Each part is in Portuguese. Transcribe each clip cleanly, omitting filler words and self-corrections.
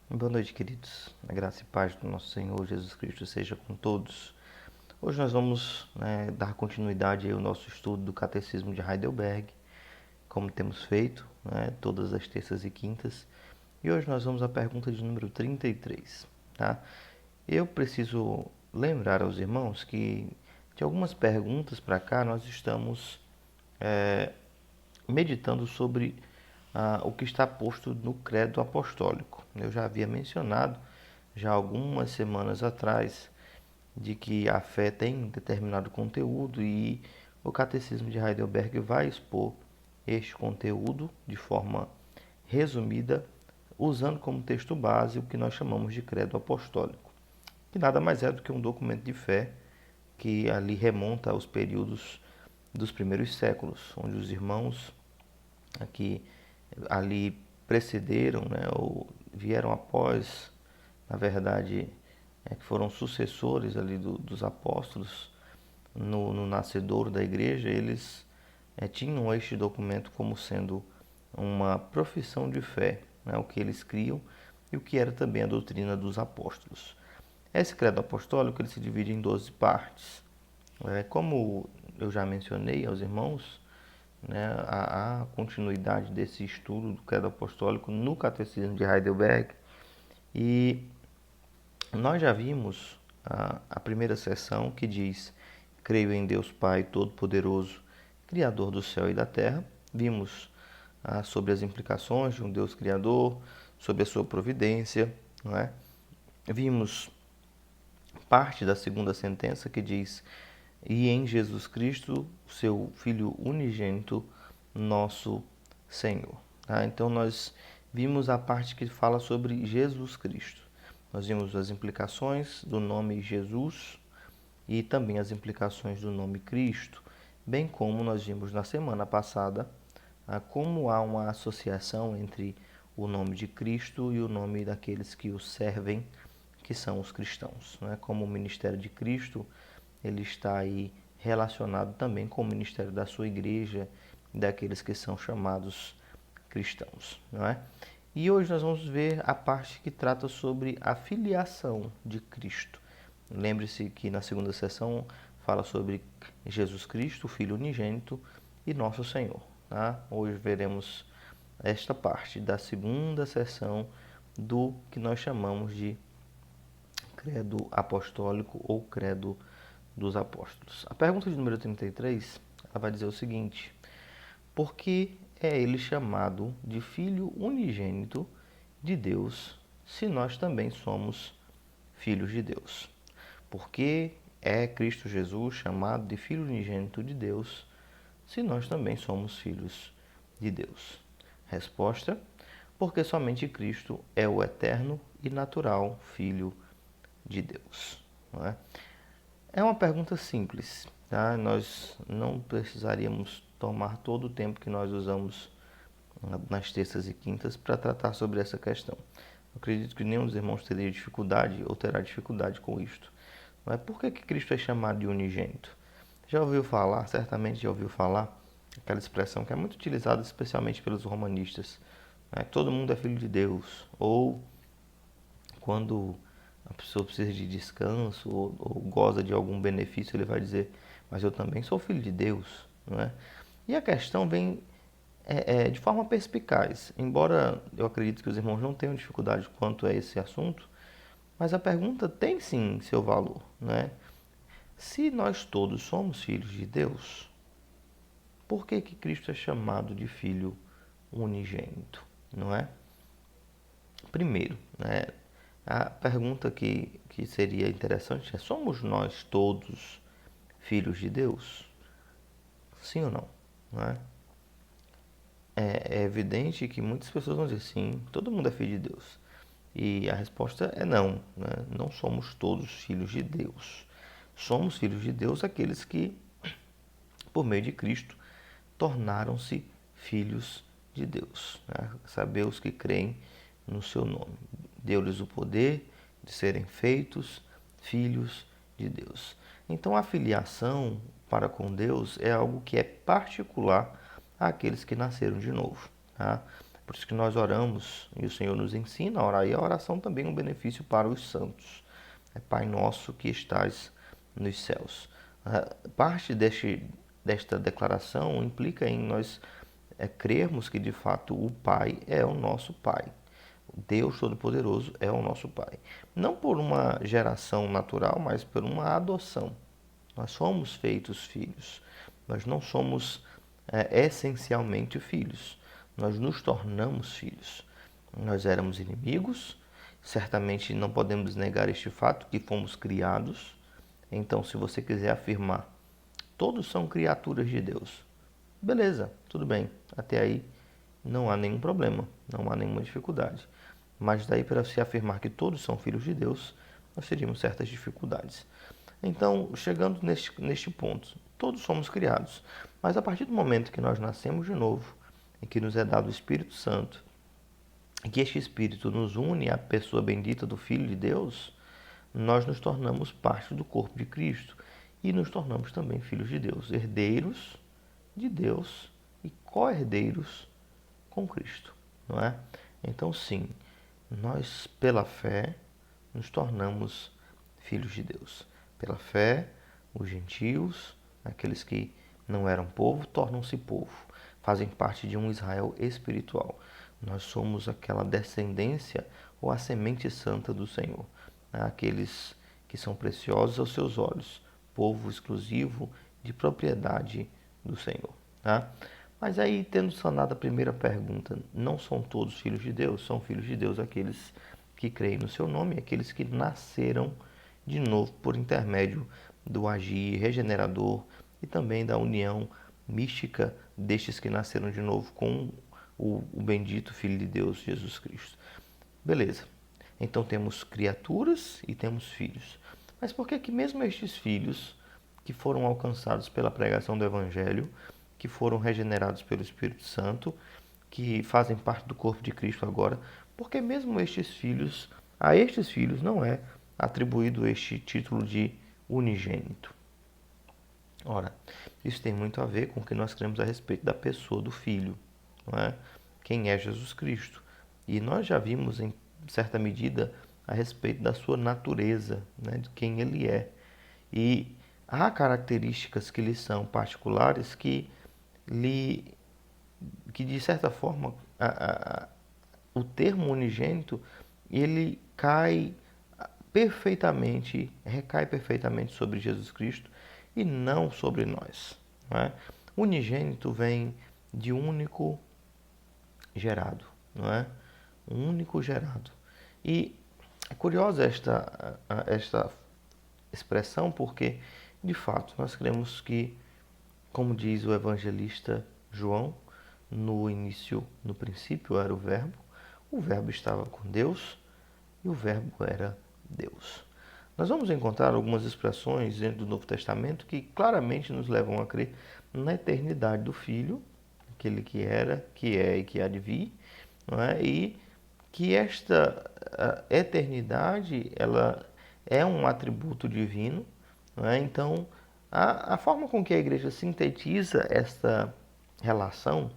Boa noite, queridos. A graça e paz do nosso Senhor Jesus Cristo seja com todos. Hoje nós vamos dar continuidade ao nosso estudo do Catecismo de Heidelberg, como temos feito todas as terças e quintas. E hoje nós vamos à pergunta de número 33. Tá? Eu preciso lembrar aos irmãos que de algumas perguntas para cá nós estamos meditando sobre o que está posto no credo apostólico. Eu já havia mencionado, já algumas semanas atrás, de que a fé tem determinado conteúdo e o Catecismo de Heidelberg vai expor este conteúdo de forma resumida, usando como texto base o que nós chamamos de credo apostólico, que nada mais é do que um documento de fé que ali remonta aos períodos dos primeiros séculos, onde os irmãos que ali precederam, ou vieram após, na verdade, que foram sucessores ali dos apóstolos no nascedouro da igreja, eles tinham este documento como sendo uma profissão de fé, o que eles criam e o que era também a doutrina dos apóstolos. Esse credo apostólico ele se divide em 12 partes. Como eu já mencionei aos irmãos, a continuidade desse estudo do credo apostólico no Catecismo de Heidelberg, e nós já vimos a primeira seção que diz: creio em Deus Pai Todo-Poderoso, Criador do céu e da terra. Vimos sobre as implicações de um Deus Criador, sobre a sua providência, não é? Vimos parte da segunda sentença que diz: e em Jesus Cristo, seu Filho unigênito, nosso Senhor. Então nós vimos a parte que fala sobre Jesus Cristo. Nós vimos as implicações do nome Jesus e também as implicações do nome Cristo, bem como nós vimos na semana passada como há uma associação entre o nome de Cristo e o nome daqueles que o servem, que são os cristãos. Como o ministério de Cristo, ele está aí relacionado também com o ministério da sua igreja e daqueles que são chamados cristãos, não é? E hoje nós vamos ver a parte que trata sobre a filiação de Cristo. Lembre-se que na segunda sessão fala sobre Jesus Cristo, o Filho unigênito, e nosso Senhor. Tá? Hoje veremos esta parte da segunda sessão do que nós chamamos de credo apostólico ou credo dos apóstolos. A pergunta de número 33, ela vai dizer o seguinte: por que é ele chamado de Filho unigênito de Deus, se nós também somos filhos de Deus? Por que é Cristo Jesus chamado de Filho unigênito de Deus, se nós também somos filhos de Deus? Resposta: porque somente Cristo é o eterno e natural Filho de Deus. Não é? É uma pergunta simples, tá? Nós não precisaríamos tomar todo o tempo que nós usamos nas terças e quintas para tratar sobre essa questão. Eu acredito que nenhum dos irmãos teria dificuldade ou terá dificuldade com isto. Mas por que Cristo é chamado de unigênito? Já ouviu falar, certamente já ouviu falar, aquela expressão que é muito utilizada especialmente pelos romanistas, todo mundo é filho de Deus, ou quando a pessoa precisa de descanso ou goza de algum benefício, ele vai dizer: mas eu também sou filho de Deus, não é? E a questão vem de forma perspicaz, embora eu acredite que os irmãos não tenham dificuldade quanto a esse assunto, mas a pergunta tem sim seu valor, não é? Se nós todos somos filhos de Deus, por que Cristo é chamado de Filho unigênito, não é? Primeiro, a pergunta que seria interessante é: somos nós todos filhos de Deus? Sim ou não? Não é? É evidente que muitas pessoas vão dizer sim, todo mundo é filho de Deus. E a resposta é não, não somos todos filhos de Deus. Somos filhos de Deus aqueles que, por meio de Cristo, tornaram-se filhos de Deus. Né? Saber os que creem no seu nome. Deu-lhes o poder de serem feitos filhos de Deus. Então a filiação para com Deus é algo que é particular àqueles que nasceram de novo. Tá? Por isso que nós oramos e o Senhor nos ensina a orar. E a oração também é um benefício para os santos. É Pai nosso que estás nos céus. Parte desta declaração implica em nós crermos que de fato o Pai é o nosso Pai. Deus Todo-Poderoso é o nosso Pai. Não por uma geração natural, mas por uma adoção. Nós somos feitos filhos. Nós não somos essencialmente filhos. Nós nos tornamos filhos. Nós éramos inimigos. Certamente não podemos negar este fato que fomos criados. Então, se você quiser afirmar, todos são criaturas de Deus. Beleza, tudo bem. Até aí não há nenhum problema, não há nenhuma dificuldade. Mas daí para se afirmar que todos são filhos de Deus, nós teríamos certas dificuldades. Então, chegando neste ponto, todos somos criados. Mas a partir do momento que nós nascemos de novo, e que nos é dado o Espírito Santo, e que este Espírito nos une à pessoa bendita do Filho de Deus, nós nos tornamos parte do corpo de Cristo e nos tornamos também filhos de Deus, herdeiros de Deus e co-herdeiros com Cristo, não é? Então, sim, nós pela fé nos tornamos filhos de Deus. Pela fé, os gentios, aqueles que não eram povo, tornam-se povo, fazem parte de um Israel espiritual. Nós somos aquela descendência ou a semente santa do Senhor, aqueles que são preciosos aos seus olhos, povo exclusivo de propriedade do Senhor. Tá? Mas aí, tendo sanado a primeira pergunta, não são todos filhos de Deus? São filhos de Deus aqueles que creem no seu nome, aqueles que nasceram de novo por intermédio do agir regenerador e também da união mística destes que nasceram de novo com o bendito Filho de Deus, Jesus Cristo. Beleza. Então temos criaturas e temos filhos. Mas por que mesmo estes filhos que foram alcançados pela pregação do Evangelho, que foram regenerados pelo Espírito Santo, que fazem parte do corpo de Cristo agora, porque mesmo a estes filhos não é atribuído este título de unigênito? Ora, isso tem muito a ver com o que nós cremos a respeito da pessoa do Filho, não é? Quem é Jesus Cristo. E nós já vimos em certa medida a respeito da sua natureza, né? De quem ele é. E há características que lhe são particulares que de certa forma, o termo unigênito, ele recai perfeitamente sobre Jesus Cristo e não sobre nós. Não é? Unigênito vem de único gerado, não é? Um único gerado. E é curiosa esta expressão porque, de fato, nós cremos que, como diz o evangelista João, no princípio era o verbo estava com Deus e o verbo era Deus. Nós vamos encontrar algumas expressões dentro do Novo Testamento que claramente nos levam a crer na eternidade do Filho, aquele que era, que é e que há de vir, não é? E que esta eternidade ela é um atributo divino, não é? Então, a forma com que a igreja sintetiza esta relação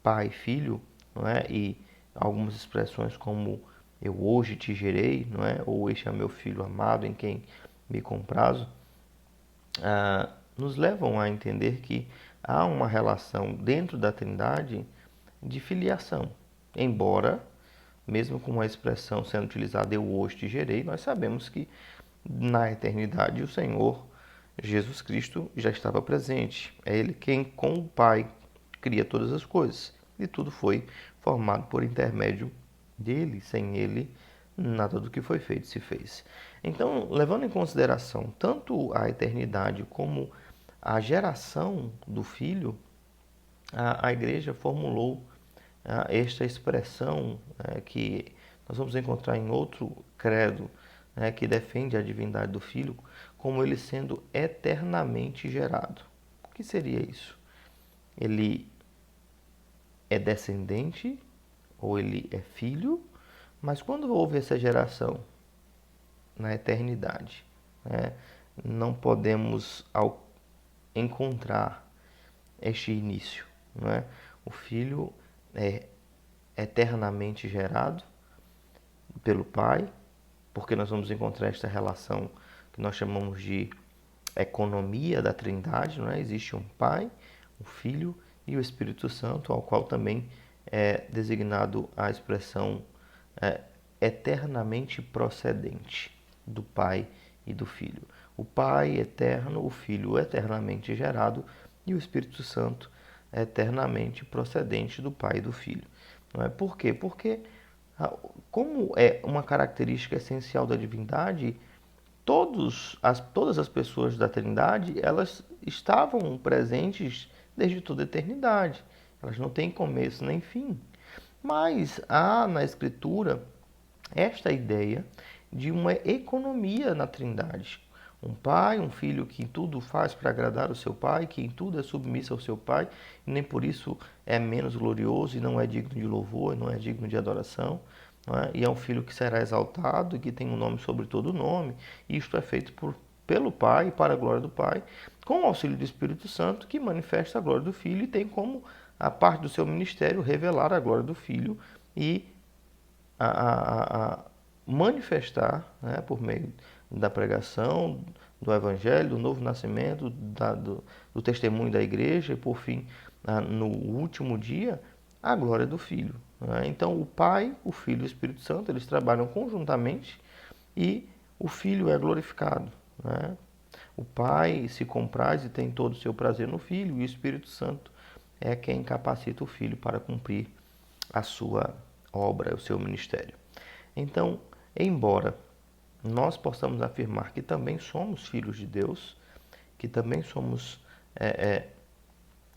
pai-filho, não é? E algumas expressões como eu hoje te gerei, não é? Ou este é meu filho amado em quem me comprazo, nos levam a entender que há uma relação dentro da Trindade de filiação. Embora, mesmo com a expressão sendo utilizada eu hoje te gerei, nós sabemos que na eternidade o Senhor Jesus Cristo já estava presente. É Ele quem, com o Pai, cria todas as coisas. E tudo foi formado por intermédio dele. Sem ele, nada do que foi feito se fez. Então, levando em consideração tanto a eternidade como a geração do Filho, a igreja formulou esta expressão que nós vamos encontrar em outro credo, que defende a divindade do Filho, como ele sendo eternamente gerado. O que seria isso? ele é descendente ou ele é filho, mas quando houve essa geração na eternidade, né, não podemos encontrar este início, não é? O filho é eternamente gerado pelo Pai, porque nós vamos encontrar esta relação que nós chamamos de economia da Trindade, não é? Existe um Pai, um Filho e o Espírito Santo, ao qual também é designado a expressão é, eternamente procedente do Pai e do Filho. O Pai eterno, o Filho eternamente gerado e o Espírito Santo eternamente procedente do Pai e do Filho. Não é? Por quê? Porque, como é uma característica essencial da divindade, todas as pessoas da Trindade, elas estavam presentes desde toda a eternidade. Elas não têm começo nem fim. Mas há na Escritura esta ideia de uma economia na Trindade. Um pai, um filho que em tudo faz para agradar o seu pai, que em tudo é submisso ao seu pai, e nem por isso é menos glorioso e não é digno de louvor, e não é digno de adoração. Não é? E é um filho que será exaltado e que tem um nome sobre todo nome. E isto é feito pelo Pai, para a glória do Pai, com o auxílio do Espírito Santo, que manifesta a glória do Filho e tem como a parte do seu ministério revelar a glória do Filho e a manifestar, né, por meio da pregação, do Evangelho, do novo nascimento, do testemunho da igreja e, por fim, no último dia, a glória do Filho. Né? Então, o Pai, o Filho e o Espírito Santo, eles trabalham conjuntamente e o Filho é glorificado. Né? O Pai se compraz e tem todo o seu prazer no Filho, e o Espírito Santo é quem capacita o Filho para cumprir a sua obra, o seu ministério. Então, embora nós possamos afirmar que também somos filhos de Deus, que também somos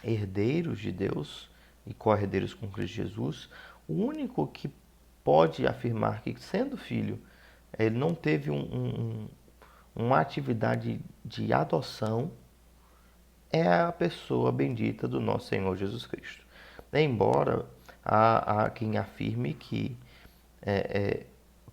herdeiros de Deus e co-herdeiros com Cristo Jesus, o único que pode afirmar que, sendo filho, ele não teve uma atividade de adoção é a pessoa bendita do nosso Senhor Jesus Cristo. Embora há quem afirme que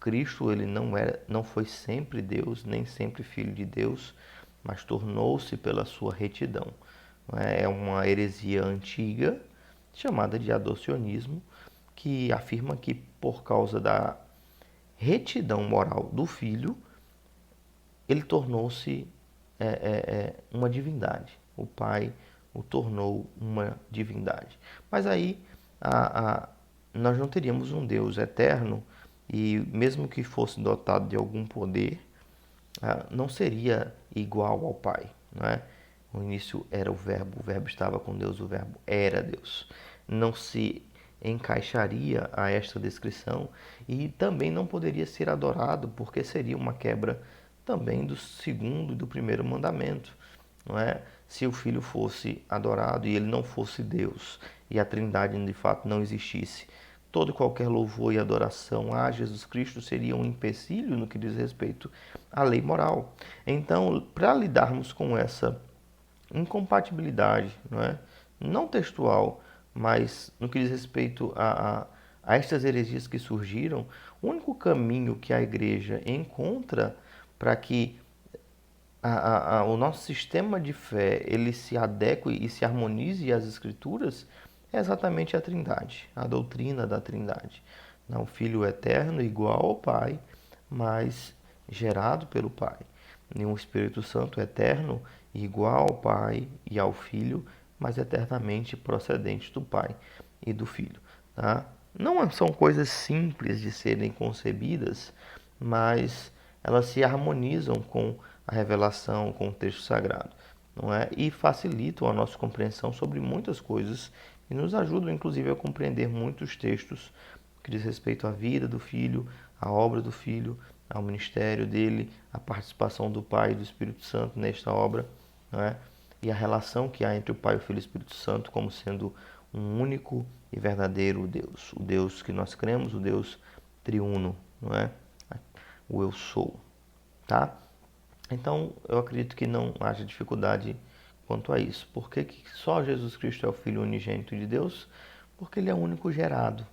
Cristo ele não foi sempre Deus, nem sempre Filho de Deus, mas tornou-se pela sua retidão. É uma heresia antiga chamada de adocionismo, que afirma que por causa da retidão moral do filho, ele tornou-se uma divindade. O Pai o tornou uma divindade. Mas aí nós não teríamos um Deus eterno e mesmo que fosse dotado de algum poder, não seria igual ao Pai. Não é? No início era o Verbo estava com Deus, o Verbo era Deus. Não se encaixaria a esta descrição e também não poderia ser adorado, porque seria uma quebra também do segundo e do primeiro mandamento. Não é? Se o Filho fosse adorado e ele não fosse Deus e a Trindade de fato não existisse, todo e qualquer louvor e adoração a Jesus Cristo seria um empecilho no que diz respeito à lei moral. Então, para lidarmos com essa incompatibilidade, não textual, mas no que diz respeito a estas heresias que surgiram, o único caminho que a igreja encontra para que o nosso sistema de fé ele se adeque e se harmonize às escrituras é exatamente a Trindade, a doutrina da Trindade. O Filho eterno igual ao Pai, mas gerado pelo Pai. E um Espírito Santo eterno igual ao Pai e ao Filho, mas eternamente procedente do Pai e do Filho. Tá? Não são coisas simples de serem concebidas, mas elas se harmonizam com a revelação, com o texto sagrado, não é? E facilitam a nossa compreensão sobre muitas coisas e nos ajudam, inclusive, a compreender muitos textos que diz respeito à vida do Filho, à obra do Filho, ao ministério dele, à participação do Pai e do Espírito Santo nesta obra, não é? E a relação que há entre o Pai, o Filho e o Espírito Santo como sendo um único e verdadeiro Deus. O Deus que nós cremos, o Deus triuno, não é? O Eu Sou, tá? Então, eu acredito que não haja dificuldade quanto a isso. Por que que só Jesus Cristo é o Filho unigênito de Deus? Porque ele é o único gerado,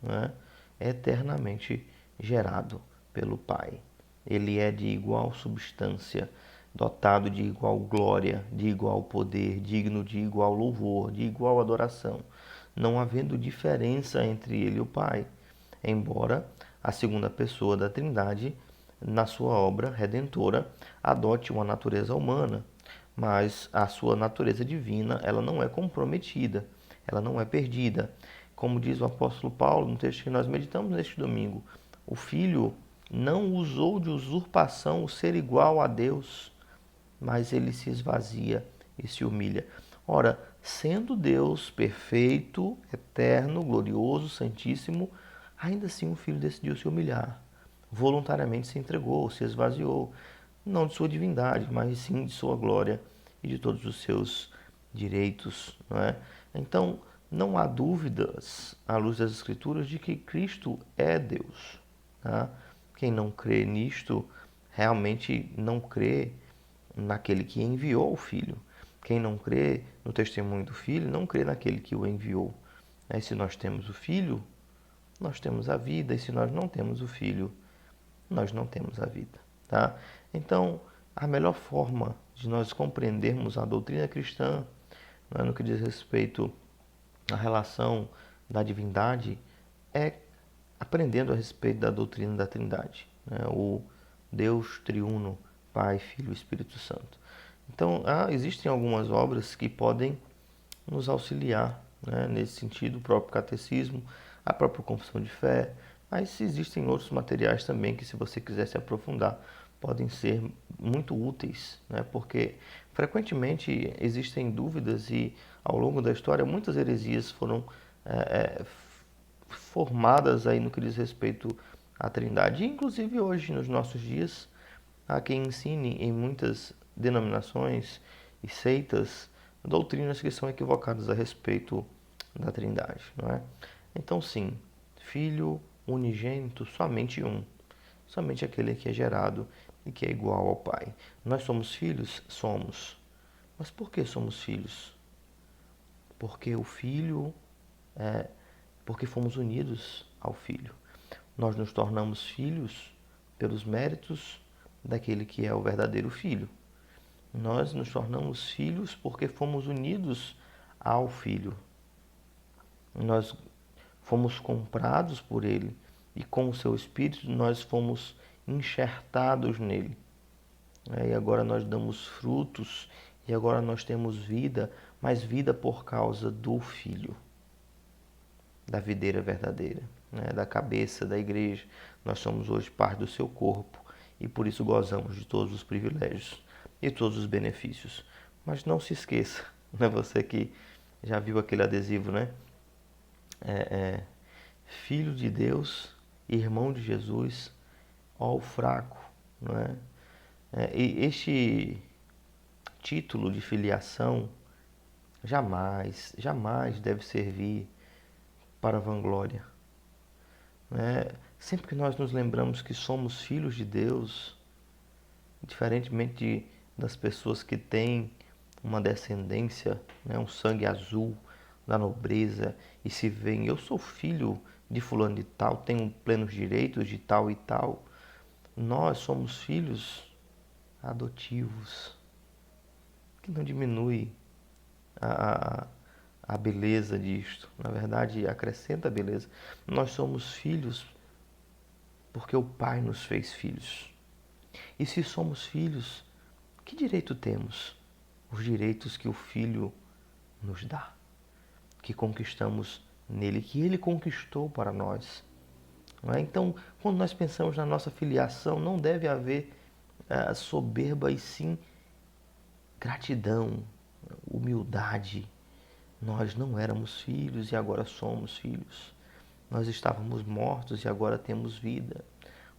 né? Eternamente gerado pelo Pai. Ele é de igual substância, dotado de igual glória, de igual poder, digno de igual louvor, de igual adoração, não havendo diferença entre ele e o Pai, embora a segunda pessoa da Trindade, na sua obra redentora, adote uma natureza humana, mas a sua natureza divina, ela não é comprometida, ela não é perdida. Como diz o apóstolo Paulo no texto que nós meditamos neste domingo, o Filho não usou de usurpação o ser igual a Deus, mas ele se esvazia e se humilha. Ora, sendo Deus perfeito, eterno, glorioso, santíssimo, ainda assim o Filho decidiu se humilhar. Voluntariamente se entregou, se esvaziou, não de sua divindade, mas sim de sua glória e de todos os seus direitos, não é? Então, não há dúvidas, à luz das Escrituras, de que Cristo é Deus. Tá? Quem não crê nisto, realmente não crê naquele que enviou o Filho. Quem não crê no testemunho do Filho, não crê naquele que o enviou. E se nós temos o Filho, nós temos a vida, e se nós não temos o Filho, nós não temos a vida. Tá? Então, a melhor forma de nós compreendermos a doutrina cristã, né, no que diz respeito à relação da divindade, é aprendendo a respeito da doutrina da Trindade, né? O Deus triuno, Pai, Filho e Espírito Santo. Então, existem algumas obras que podem nos auxiliar, né, nesse sentido, o próprio catecismo, a própria confissão de fé, mas existem outros materiais também que, se você quiser se aprofundar, podem ser muito úteis, né, porque frequentemente existem dúvidas e, ao longo da história, muitas heresias foram é, formadas aí no que diz respeito à Trindade. E, inclusive hoje, nos nossos dias, há quem ensine em muitas denominações e seitas doutrinas que são equivocadas a respeito da Trindade, não é? Então, sim, Filho unigênito, somente um, somente aquele que é gerado e que é igual ao Pai. Nós somos filhos? Somos. Mas por que somos filhos? Porque o Filho é porque fomos unidos ao Filho. Nós nos tornamos filhos pelos méritos daquele que é o verdadeiro Filho. Nós nos tornamos filhos porque fomos unidos ao Filho. Nós fomos comprados por Ele e com o seu Espírito nós fomos enxertados nele. E agora nós damos frutos e agora nós temos vida, mas vida por causa do Filho, da videira verdadeira, né? Da cabeça da igreja. Nós somos hoje parte do seu corpo e por isso gozamos de todos os privilégios e todos os benefícios. Mas não se esqueça, né? Você que já viu aquele adesivo, né? Filho de Deus, irmão de Jesus, ó o fraco, não é? E este título de filiação jamais, jamais deve servir para vanglória, né? Sempre que nós nos lembramos que somos filhos de Deus, diferentemente das pessoas que têm uma descendência, né, um sangue azul da nobreza e se veem, eu sou filho de fulano de tal, tenho plenos direitos de tal e tal. Nós somos filhos adotivos, que não diminui a, a beleza disto. Na verdade, acrescenta a beleza. Nós somos filhos porque o Pai nos fez filhos. E se somos filhos, que direito temos? Os direitos que o Filho nos dá, que conquistamos nele, que ele conquistou para nós. Não é? Então, quando nós pensamos na nossa filiação, não deve haver soberba e sim gratidão, humildade. Nós não éramos filhos e agora somos filhos. Nós estávamos mortos e agora temos vida.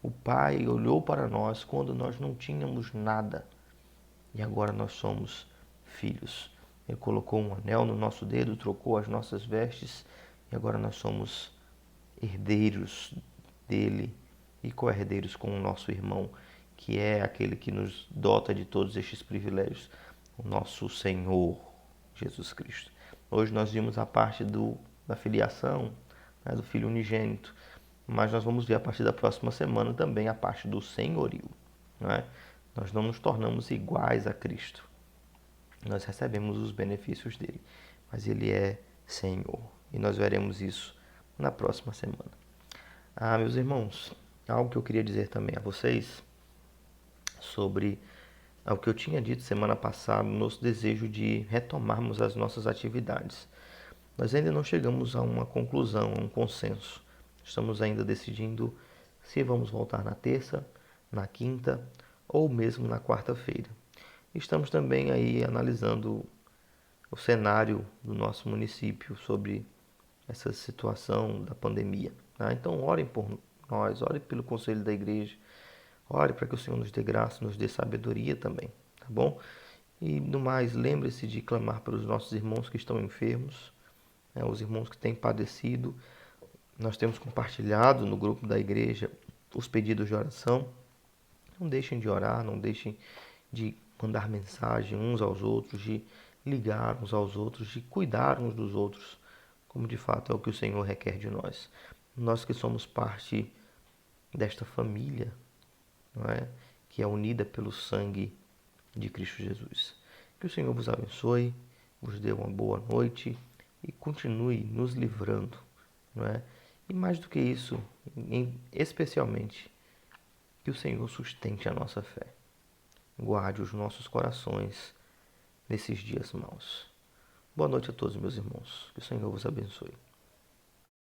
O Pai olhou para nós quando nós não tínhamos nada e agora nós somos filhos. Ele colocou um anel no nosso dedo, trocou as nossas vestes e agora nós somos herdeiros dele e co-herdeiros com o nosso irmão, que é aquele que nos dota de todos estes privilégios. o nosso Senhor Jesus Cristo. Hoje nós vimos a parte da filiação, né, do Filho unigênito, mas nós vamos ver a partir da próxima semana também a parte do senhorio. Né? Nós não nos tornamos iguais a Cristo. Nós recebemos os benefícios dele, mas ele é Senhor. E nós veremos isso na próxima semana. Meus irmãos, algo que eu queria dizer também a vocês sobre o que eu tinha dito semana passada, nosso desejo de retomarmos as nossas atividades. Nós ainda não chegamos a uma conclusão, a um consenso. Estamos ainda decidindo se vamos voltar na terça, na quinta ou mesmo na quarta-feira. Estamos também aí analisando o cenário do nosso município sobre essa situação da pandemia. Tá? Então orem por nós, orem pelo conselho da igreja, ore para que o Senhor nos dê graça, nos dê sabedoria também, tá bom? E no mais, lembre-se de clamar pelos nossos irmãos que estão enfermos, né, os irmãos que têm padecido. Nós temos compartilhado no grupo da igreja os pedidos de oração. Não deixem de orar, não deixem de mandar mensagem uns aos outros, de ligar uns aos outros, de cuidar uns dos outros, como de fato é o que o Senhor requer de nós. Nós que somos parte desta família, não é? Que é unida pelo sangue de Cristo Jesus. Que o Senhor vos abençoe, vos dê uma boa noite e continue nos livrando, não é? E mais do que isso, especialmente, que o Senhor sustente a nossa fé. Guarde os nossos corações nesses dias maus. Boa noite a todos, meus irmãos. Que o Senhor vos abençoe.